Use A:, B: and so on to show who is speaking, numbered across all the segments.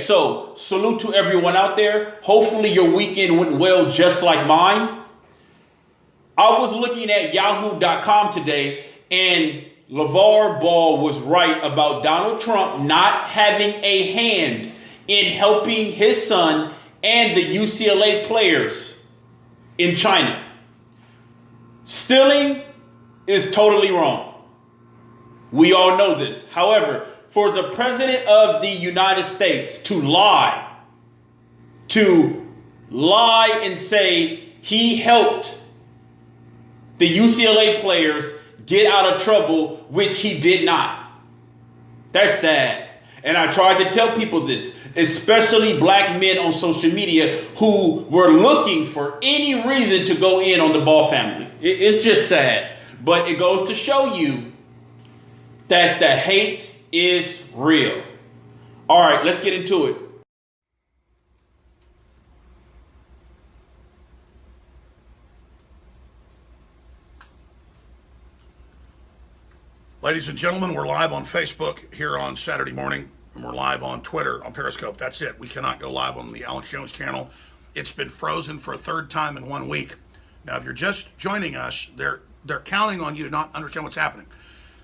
A: so salute to everyone out there. Hopefully your weekend went well just like mine. I was looking at yahoo.com today, and LeVar Ball was right about Donald Trump not having a hand in helping his son and the UCLA players in China. Stealing is totally wrong. We all know this. However, for the president of the United States to lie and say he helped the UCLA players get out of trouble, which he did not. That's sad. And I tried to tell people this, especially black men on social media who were looking for any reason to go in on the Ball family. It's just sad. But it goes to show you that the hate is real. All right, let's get into it.
B: Ladies and gentlemen, we're live on Facebook here on Saturday morning, and we're live on Twitter, on Periscope. That's it. We cannot go live on the Alex Jones channel. It's been frozen for a third time in 1 week. Now, if you're just joining us, they're counting on you to not understand what's happening.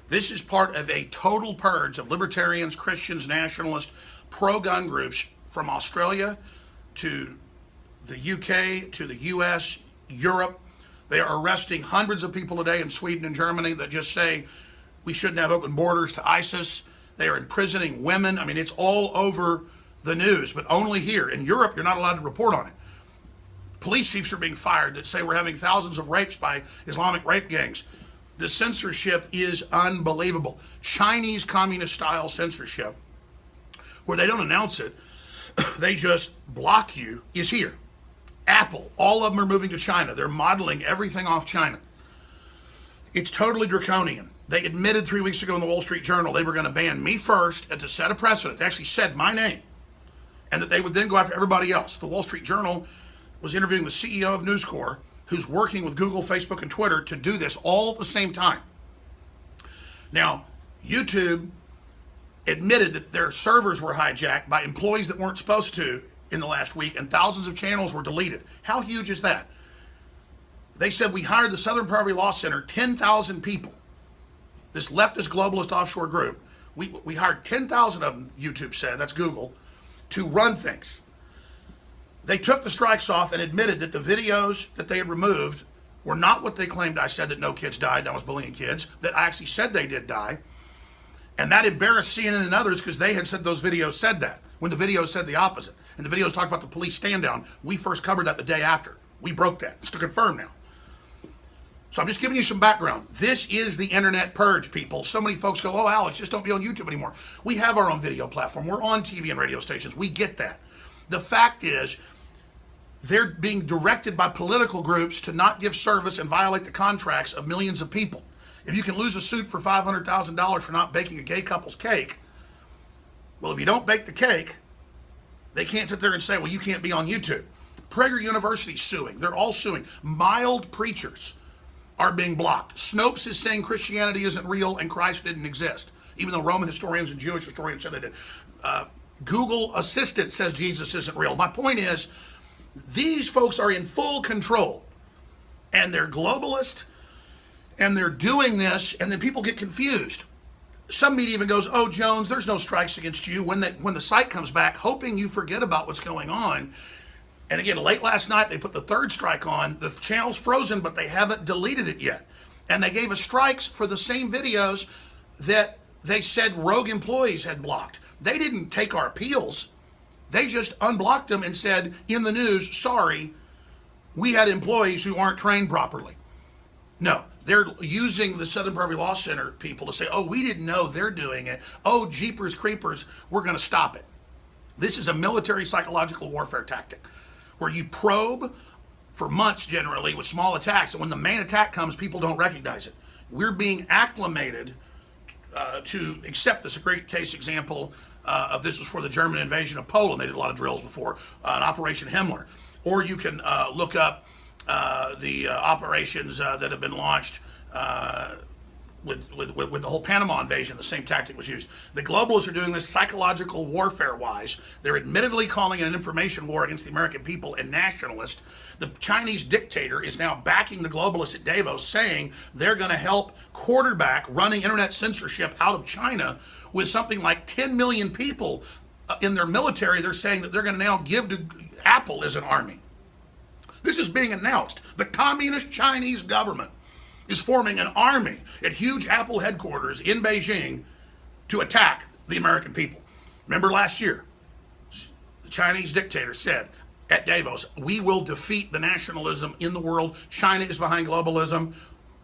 B: This is part of a total purge of libertarians, Christians, nationalists, pro-gun groups from Australia to the UK to the US, Europe. They are arresting hundreds of people a day in Sweden and Germany that just say we shouldn't have open borders to ISIS. They are imprisoning women. I mean, it's all over the news, but only here. In Europe, you're not allowed to report on it. Police chiefs are being fired that say we're having thousands of rapes by Islamic rape gangs. The censorship is unbelievable. Chinese communist-style censorship, where they don't announce it, they just block you, is here. Apple, all of them are moving to China. They're modeling everything off China. It's totally draconian. They admitted 3 weeks ago in the Wall Street Journal they were going to ban me first and to set a precedent. They actually said my name, and that they would then go after everybody else. The Wall Street Journal was interviewing the CEO of News Corp, who's working with Google, Facebook, and Twitter to do this all at the same time. Now, YouTube admitted that their servers were hijacked by employees that weren't supposed to in the last week, and thousands of channels were deleted. How huge is that? They said we hired the Southern Poverty Law Center, 10,000 people. This leftist globalist offshore group, we hired 10,000 of them, YouTube said, that's Google, to run things. They took the strikes off and admitted that the videos that they had removed were not what they claimed I said, that no kids died, I was bullying kids, that I actually said they did die. And that embarrassed CNN and others because they had said those videos said that, when the videos said the opposite. And the videos talked about the police stand down. We first covered that the day after. We broke that. It's to confirm now. So I'm just giving you some background. This is the internet purge, people. So many folks go, oh, Alex, just don't be on YouTube anymore. We have our own video platform. We're on TV and radio stations. We get that. The fact is, they're being directed by political groups to not give service and violate the contracts of millions of people. If you can lose a suit for $500,000 for not baking a gay couple's cake, well, if you don't bake the cake, they can't sit there and say, well, you can't be on YouTube. Prager University's suing. They're all suing. Mild preachers are being blocked. Snopes is saying Christianity isn't real and Christ didn't exist, even though Roman historians and Jewish historians said they did. Google Assistant says Jesus isn't real. My point is, these folks are in full control, and they're globalist, and they're doing this, and then people get confused. Some media even goes, oh, Jones, there's no strikes against you, when the site comes back, hoping you forget about what's going on. And again, late last night, they put the third strike on. The channel's frozen, but they haven't deleted it yet. And they gave us strikes for the same videos that they said rogue employees had blocked. They didn't take our appeals. They just unblocked them and said, in the news, sorry, we had employees who aren't trained properly. No, they're using the Southern Poverty Law Center people to say, oh, we didn't know they're doing it. Oh, jeepers creepers, we're going to stop it. This is a military psychological warfare tactic where you probe for months generally with small attacks, and when the main attack comes, people don't recognize it. We're being acclimated to accept this. A great case example of this was for the German invasion of Poland. They did a lot of drills before, an Operation Himmler. Or you can look up the operations that have been launched with the whole Panama invasion, the same tactic was used. The globalists are doing this psychological warfare wise. They're admittedly calling it an information war against the American people and nationalists. The Chinese dictator is now backing the globalists at Davos, saying they're going to help quarterback running internet censorship out of China with something like 10 million people in their military. They're saying that they're going to now give to Apple as an army. This is being announced. The communist Chinese government is forming an army at huge Apple headquarters in Beijing to attack the American people. Remember last year, the Chinese dictator said at Davos, we will defeat the nationalism in the world. China is behind globalism.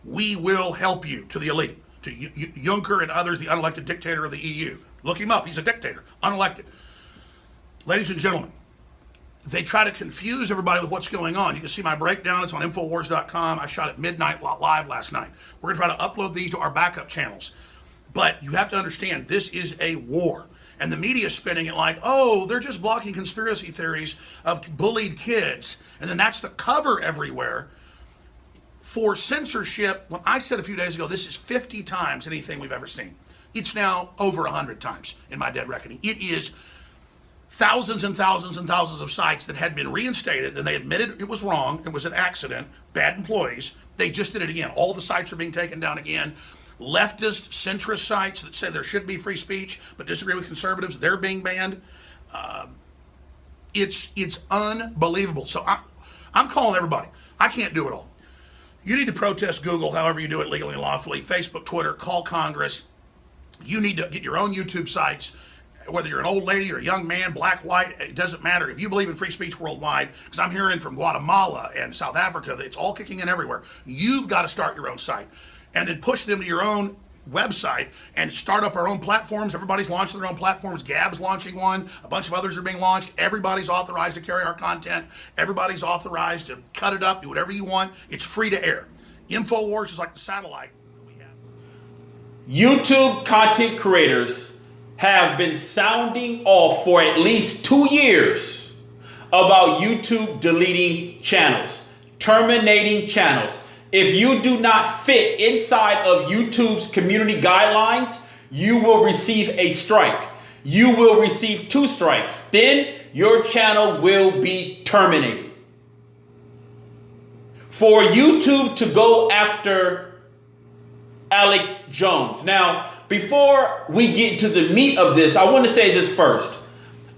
B: We will help you, to the elite, to Juncker and others, the unelected dictator of the EU. Look him up. He's a dictator, unelected. Ladies and gentlemen, they try to confuse everybody with what's going on. You can see my breakdown. It's on Infowars.com. I shot at midnight live last night. We're going to try to upload these to our backup channels. But you have to understand, this is a war. And the media is spinning it like, oh, they're just blocking conspiracy theories of bullied kids. And then that's the cover everywhere for censorship. When I said a few days ago, this is 50 times anything we've ever seen. It's now over 100 times in my dead reckoning. It is thousands and thousands and thousands of sites that had been reinstated, and they admitted it was wrong, it was an accident, bad employees. They just did it again. All the sites are being taken down again. Leftist, centrist sites that say there should be free speech but disagree with conservatives, they're being banned. It's unbelievable. So I'm calling everybody. I can't do it all. You need to protest Google, however you do it legally and lawfully, Facebook, Twitter, call Congress. You need to get your own YouTube sites. Whether you're an old lady or a young man, black, white, it doesn't matter. If you believe in free speech worldwide, because I'm hearing from Guatemala and South Africa that it's all kicking in everywhere, you've got to start your own site and then push them to your own website and start up our own platforms. Everybody's launching their own platforms. Gab's launching one. A bunch of others are being launched. Everybody's authorized to carry our content. Everybody's authorized to cut it up, do whatever you want. It's free to air. InfoWars is like the satellite that we have.
A: YouTube content creators have been sounding off for at least 2 years about YouTube deleting channels, terminating channels. If you do not fit inside of YouTube's community guidelines, you will receive a strike. You will receive 2 strikes. Then your channel will be terminated. For YouTube to go after Alex Jones. Now, before we get into the meat of this, I want to say this first.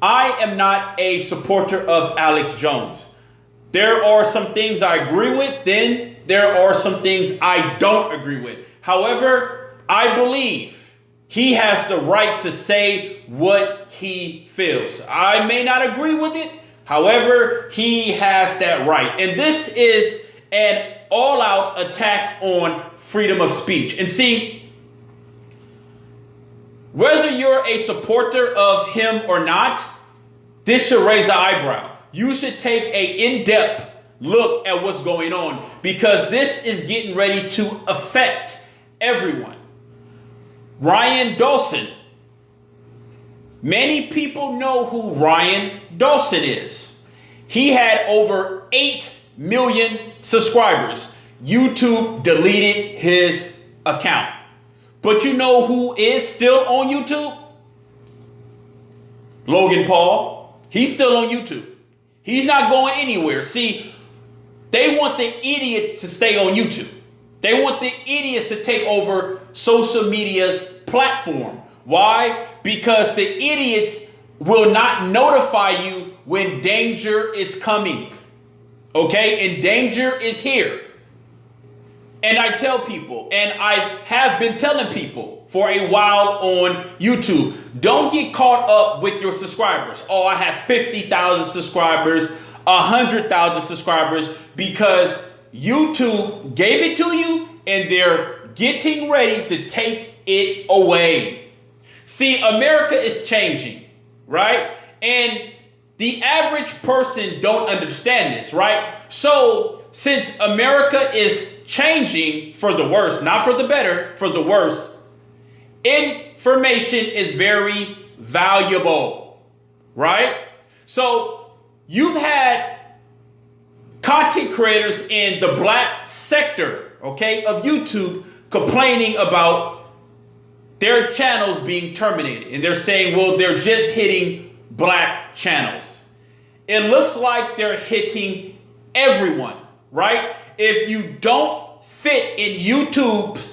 A: I am not a supporter of Alex Jones. There are some things I agree with, then there are some things I don't agree with. However, I believe he has the right to say what he feels. I may not agree with it. However, he has that right. And this is an all-out attack on freedom of speech. And see, whether you're a supporter of him or not, this should raise an eyebrow. You should take an in-depth look at what's going on, because this is getting ready to affect everyone. Ryan Dawson. Many people know who Ryan Dawson is. He had over 8 million subscribers. YouTube deleted his account. But you know who is still on YouTube? Logan Paul. He's still on YouTube. He's not going anywhere. See, they want the idiots to stay on YouTube. They want the idiots to take over social media's platform. Why? Because the idiots will not notify you when danger is coming. Okay? And danger is here. And I tell people, and I have been telling people for a while on YouTube, don't get caught up with your subscribers. Oh, I have 50,000 subscribers, 100,000 subscribers, because YouTube gave it to you and they're getting ready to take it away. See, America is changing, right? And the average person don't understand this, right? So since America is changing for the worse, not for the better, for the worse, information is very valuable, right? So you've had content creators in the black sector, okay, of YouTube complaining about their channels being terminated. And they're saying, well, they're just hitting black channels. It looks like they're hitting everyone, right? If you don't fit in YouTube's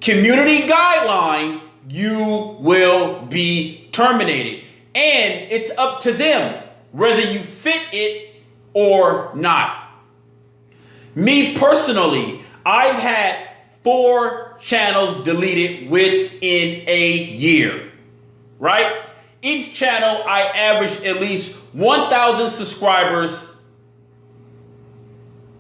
A: community guideline, you will be terminated. And it's up to them whether you fit it or not. Me personally, I've had 4 channels deleted within a year, right? Each channel, I averaged at least 1,000 subscribers,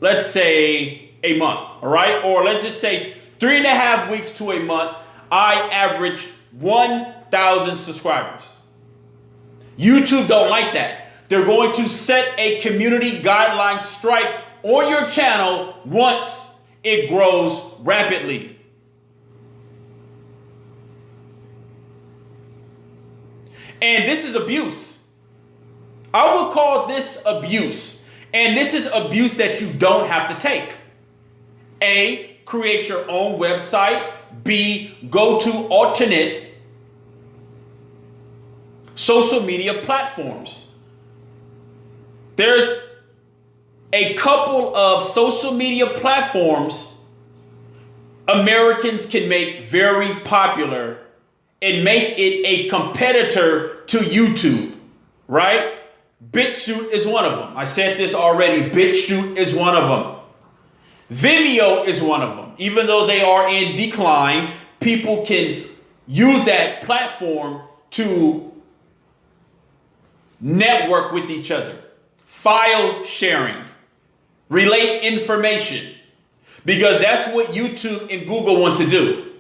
A: let's say a month, all right? Or let's just say 3.5 weeks to a month, I averaged 1,000 subscribers. YouTube don't like that. They're going to set a community guideline strike on your channel once it grows rapidly. And this is abuse. I would call this abuse. And this is abuse that you don't have to take. A, create your own website. B, go to alternate social media platforms. There's a couple of social media platforms Americans can make very popular and make it a competitor to YouTube, right? BitChute is one of them. I said this already. BitChute is one of them. Vimeo is one of them. Even though they are in decline, people can use that platform to network with each other, file sharing, relate information, because that's what YouTube and Google want to do.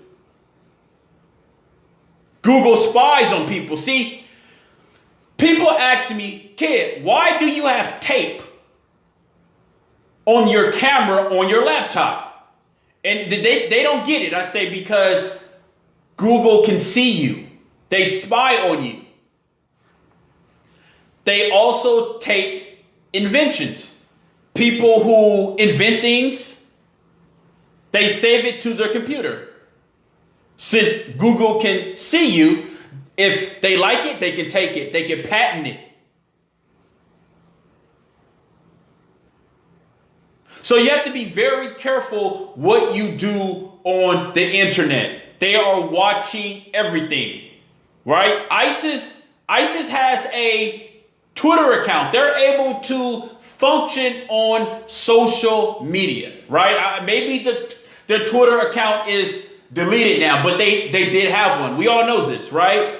A: Google spies on people. See, people ask me, kid, why do you have tape on your camera on your laptop? And they don't get it. I say, because Google can see you. They spy on you. They also take inventions. People who invent things, they save it to their computer. Since Google can see you, if they like it, they can take it. They can patent it. So you have to be very careful what you do on the internet. They are watching everything, right? ISIS has a Twitter account. They're able to function on social media, right? Maybe their Twitter account is deleted now, but they did have one. We all know this, right?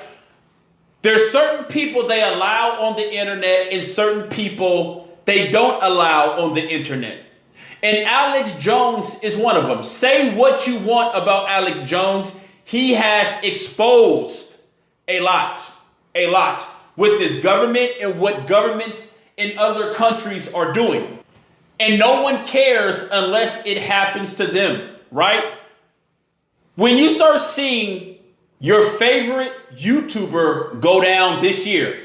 A: There's certain people they allow on the internet and certain people they don't allow on the internet. And Alex Jones is one of them. Say what you want about Alex Jones. He has exposed a lot with this government and what governments in other countries are doing. And no one cares unless it happens to them, right? When you start seeing your favorite YouTuber go down this year,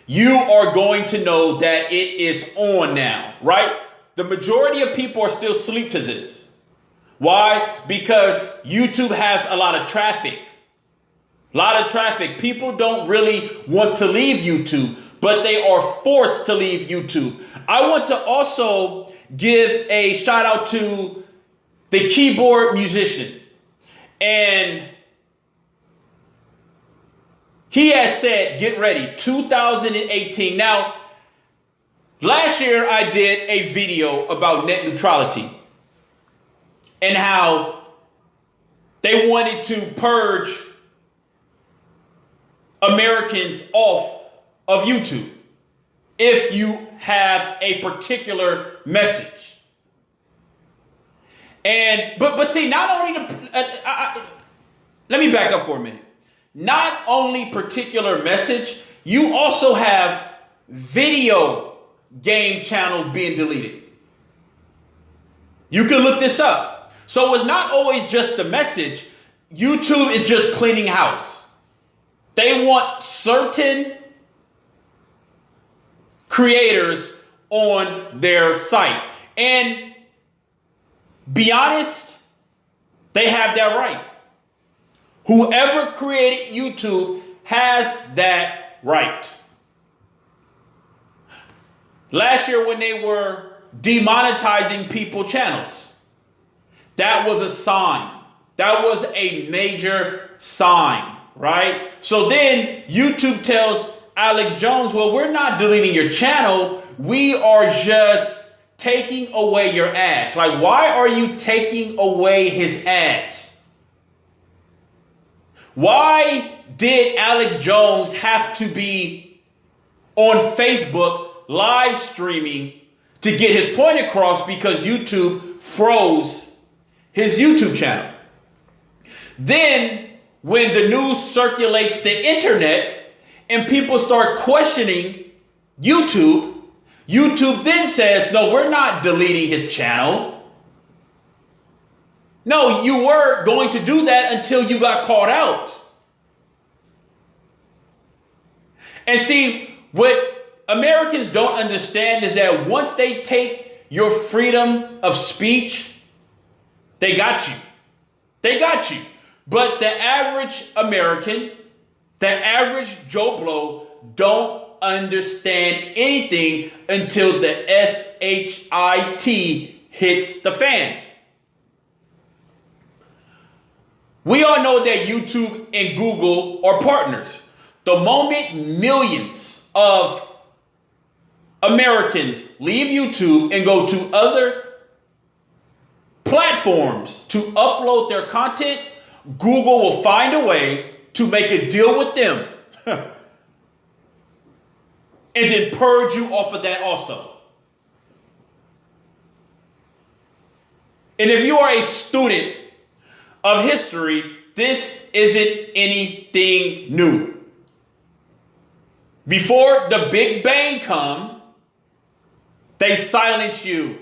A: you are going to know that it is on now, right? The majority of people are still asleep to this. Why? Because YouTube has a lot of traffic. People don't really want to leave YouTube, but they are forced to leave YouTube. I want to also give a shout out to the keyboard musician. And he has said, get ready, 2018. Now, last year I did a video about net neutrality and how they wanted to purge Americans off of YouTube if you have a particular message. And but see, not only let me back up for a minute. Not only particular message, you also have video game channels being deleted. You can look this up. So it's not always just the message. YouTube is just cleaning house. They want certain creators on their site. And be honest, They have that right. Whoever created YouTube has that right. Last year when they were demonetizing people channels, that was a sign. That was a major sign, right? So then YouTube tells Alex Jones, well, we're not deleting your channel. We are just taking away your ads. Like, why are you taking away his ads? Why did Alex Jones have to be on Facebook live streaming to get his point across? Because YouTube froze his YouTube channel. Then when the news circulates the internet and people start questioning YouTube, YouTube then says, no, we're not deleting his channel. No, you were going to do that until you got caught out. And see, what Americans don't understand is that once they take your freedom of speech, they got you. They got you. But the average American, the average Joe Blow, don't understand anything until the SHIT hits the fan. We all know that YouTube and Google are partners. The moment millions of Americans leave YouTube and go to other platforms to upload their content, Google will find a way to make a deal with them and then purge you off of that also. And if you are a student of history, this isn't anything new. Before the Big Bang come, they silence you.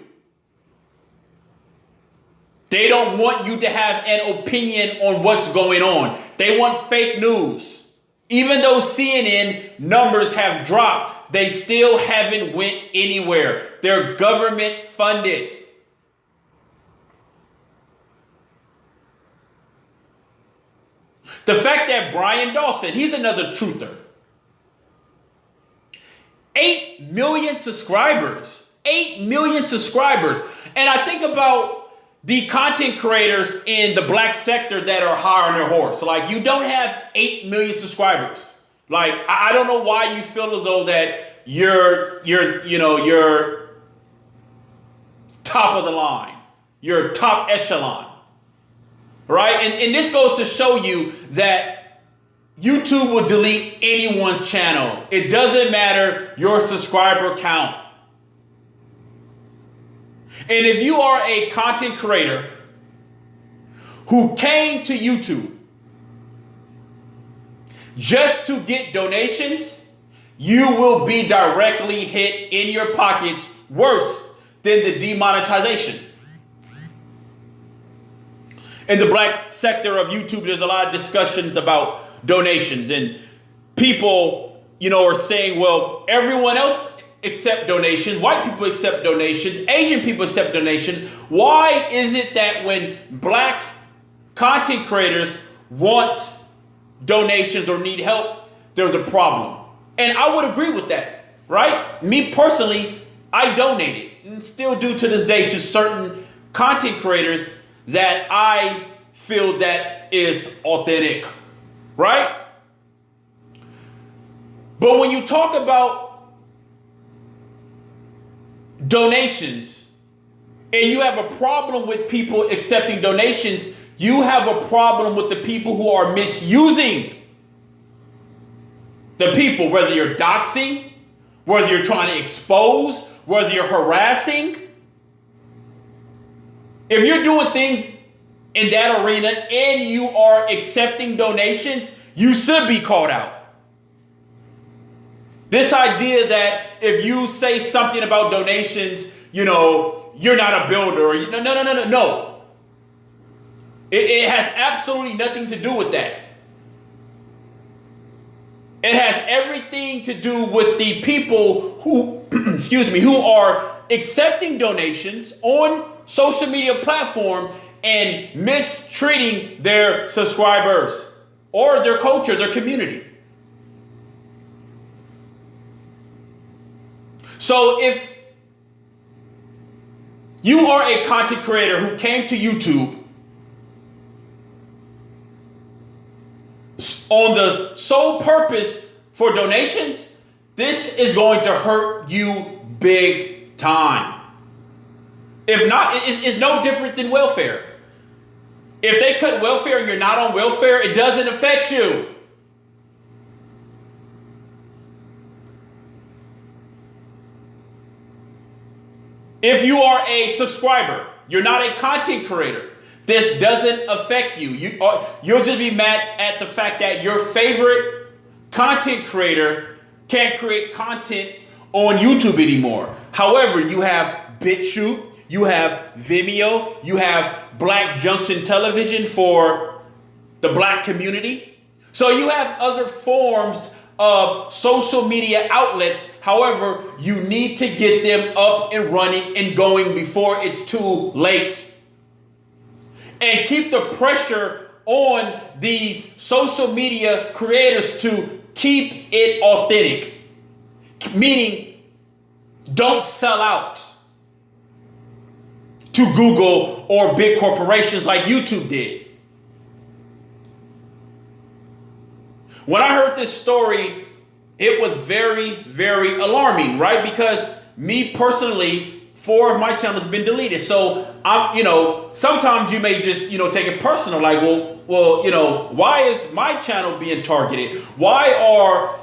A: They don't want you to have an opinion on what's going on. They want fake news. Even though CNN numbers have dropped, they still haven't went anywhere. They're government funded. The fact that Brian Dawson, he's another truther. 8 million subscribers. 8 million subscribers. And I think about the content creators in the black sector that are high on their horse. Like, you don't have 8 million subscribers. Like, I don't know why you feel as though that you're top of the line. You're top echelon. Right? And this goes to show you that YouTube will delete anyone's channel. It doesn't matter your subscriber count. And if you are a content creator who came to YouTube just to get donations, you will be directly hit in your pockets worse than the demonetization. In the black sector of YouTube, there's a lot of discussions about donations, and people, are saying, well, everyone else accept donations. White people accept donations. Asian people accept donations. Why is it that when black content creators want donations or need help, there's a problem? And I would agree with that, right? Me personally, I donated and still do to this day to certain content creators that I feel that is authentic, right? But when you talk about donations and you have a problem with people accepting donations, you have a problem with the people who are misusing the people, whether you're doxing, whether you're trying to expose, whether you're harassing. If you're doing things in that arena and you are accepting donations, you should be called out. This idea that if you say something about donations, you're not a builder. No. It has absolutely nothing to do with that. It has everything to do with the people who, who are accepting donations on social media platform and mistreating their subscribers or their culture, their community. So if you are a content creator who came to YouTube on the sole purpose for donations, this is going to hurt you big time. If not, it's no different than welfare. If they cut welfare and you're not on welfare, it doesn't affect you. If you are a subscriber, you're not a content creator, this doesn't affect you. You'll just be mad at the fact that your favorite content creator can't create content on YouTube anymore. However, you have BitChute, you have Vimeo, you have Black Junction Television for the Black community. So you have other forms of social media outlets. However, you need to get them up and running and going before it's too late. And keep the pressure on these social media creators to keep it authentic. Meaning, don't sell out to Google or big corporations like YouTube did. When I heard this story, it was very, very alarming, right? Because me personally, 4 of my channels have been deleted. So sometimes you may just, take it personal, like, well, why is my channel being targeted? Why are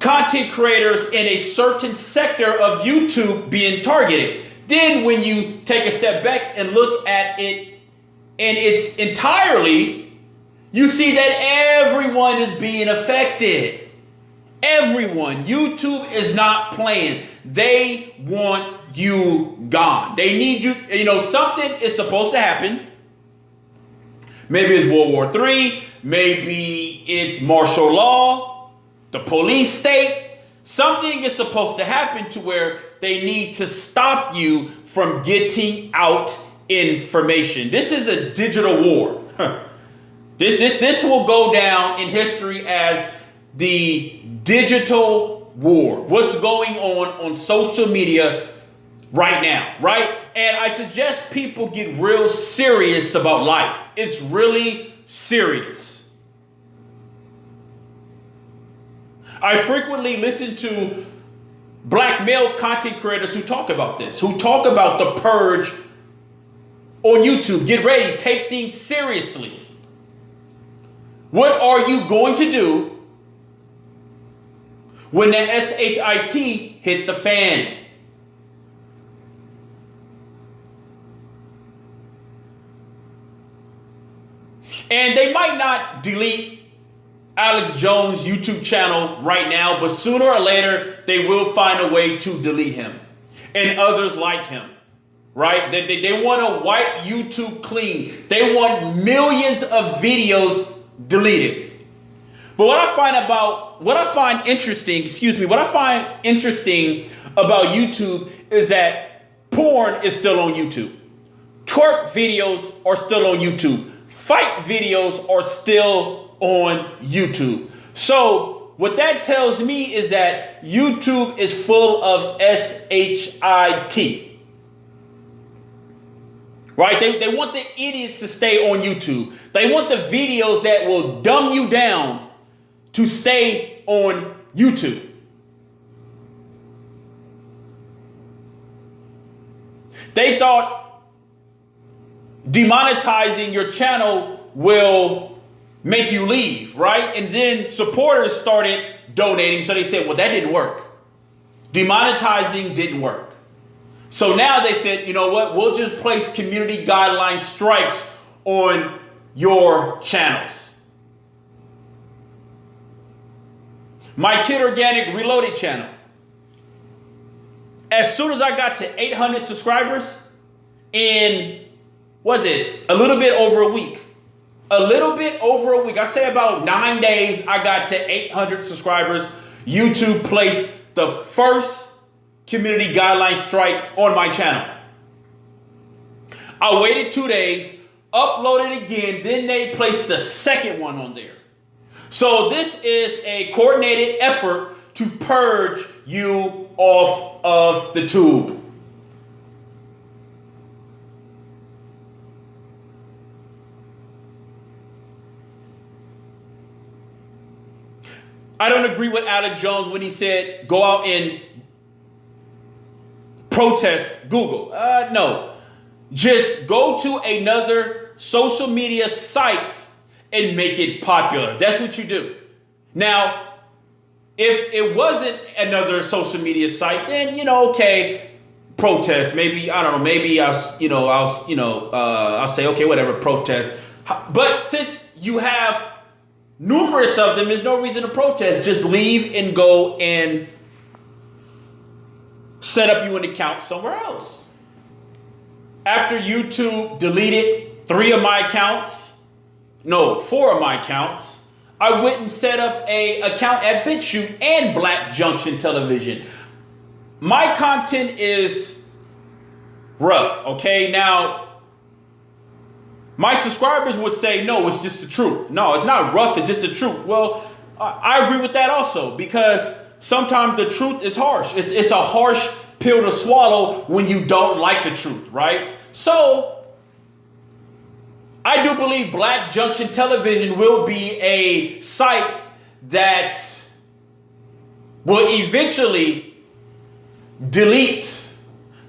A: content creators in a certain sector of YouTube being targeted? Then when you take a step back and look at it in its entirely, you see that everyone is being affected. Everyone. YouTube is not playing. They want you gone. They need you. Something is supposed to happen. Maybe it's World War III. Maybe it's martial law, the police state. Something is supposed to happen to where they need to stop you from getting out information. This is a digital war. This will go down in history as the digital war. What's going on social media right now, right? And I suggest people get real serious about life. It's really serious. I frequently listen to Black male content creators who talk about this, who talk about the purge on YouTube. Get ready, take things seriously. What are you going to do when the SHIT hit the fan? And they might not delete Alex Jones' YouTube channel right now, but sooner or later, they will find a way to delete him and others like him, right? They want to wipe YouTube clean. They want millions of videos deleted. But what I find interesting about YouTube is that porn is still on YouTube. Twerk videos are still on YouTube. Fight videos are still on YouTube. So what that tells me is that YouTube is full of SHIT. Right? They want the idiots to stay on YouTube. They want the videos that will dumb you down to stay on YouTube. They thought demonetizing your channel will make you leave, right? And then supporters started donating. So they said, well, that didn't work. Demonetizing didn't work. So now they said, you know what? We'll just place community guideline strikes on your channels. My Kid Organic Reloaded channel. As soon as I got to 800 subscribers in, a little bit over a week. I say about 9 days, I got to 800 subscribers. YouTube placed the first community guideline strike on my channel. I waited 2 days, uploaded again, then they placed the second one on there. So this is a coordinated effort to purge you off of the tube. I don't agree with Alex Jones when he said go out and protest Google. No. Just go to another social media site and make it popular. That's what you do. Now, if it wasn't another social media site, then, okay, protest. Maybe, I don't know, maybe I'll say, okay, whatever, protest. But since you have numerous of them, there's no reason to protest. Just leave and go and set up you an account somewhere else. After YouTube deleted 4 of my accounts, I went and set up an account at BitChute and Black Junction Television. My content is rough, okay? Now, my subscribers would say, no, it's just the truth. No, it's not rough, it's just the truth. Well, I agree with that also, because sometimes the truth is harsh. It's a harsh pill to swallow when you don't like the truth, right? So, I do believe Black Junction Television will be a site that will eventually delete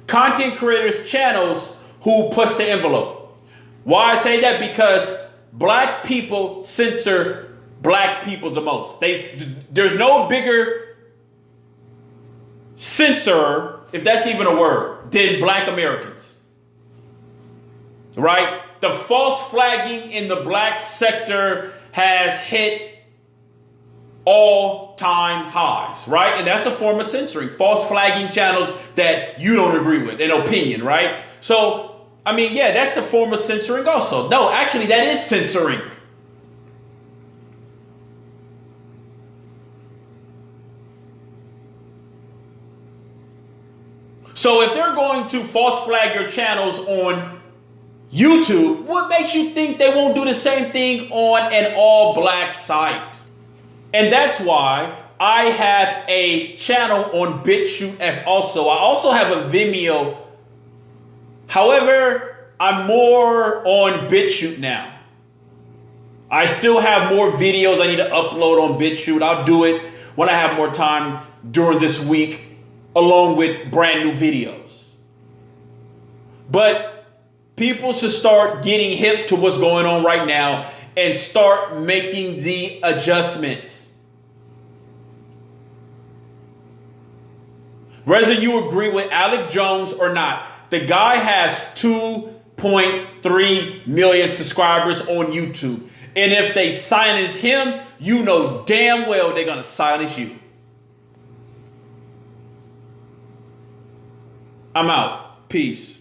A: content creators' channels who push the envelope. Why I say that? Because black people censor black people the most. There's no bigger censorer, if that's even a word, than black Americans. Right? The false flagging in the black sector has hit all-time highs, right? And that's a form of censoring. False flagging channels that you don't agree with, an opinion, right? So, I mean, yeah, that's a form of censoring also. No, actually, that is censoring. So if they're going to false flag your channels on YouTube, what makes you think they won't do the same thing on an all-black site? And that's why I have a channel on BitChute I also have a Vimeo. However, I'm more on BitChute now. I still have more videos I need to upload on BitChute. I'll do it when I have more time during this week, along with brand new videos. But people should start getting hip to what's going on right now and start making the adjustments. Whether you agree with Alex Jones or not, the guy has 2.3 million subscribers on YouTube. And if they silence him, you know damn well they're going to silence you. I'm out. Peace.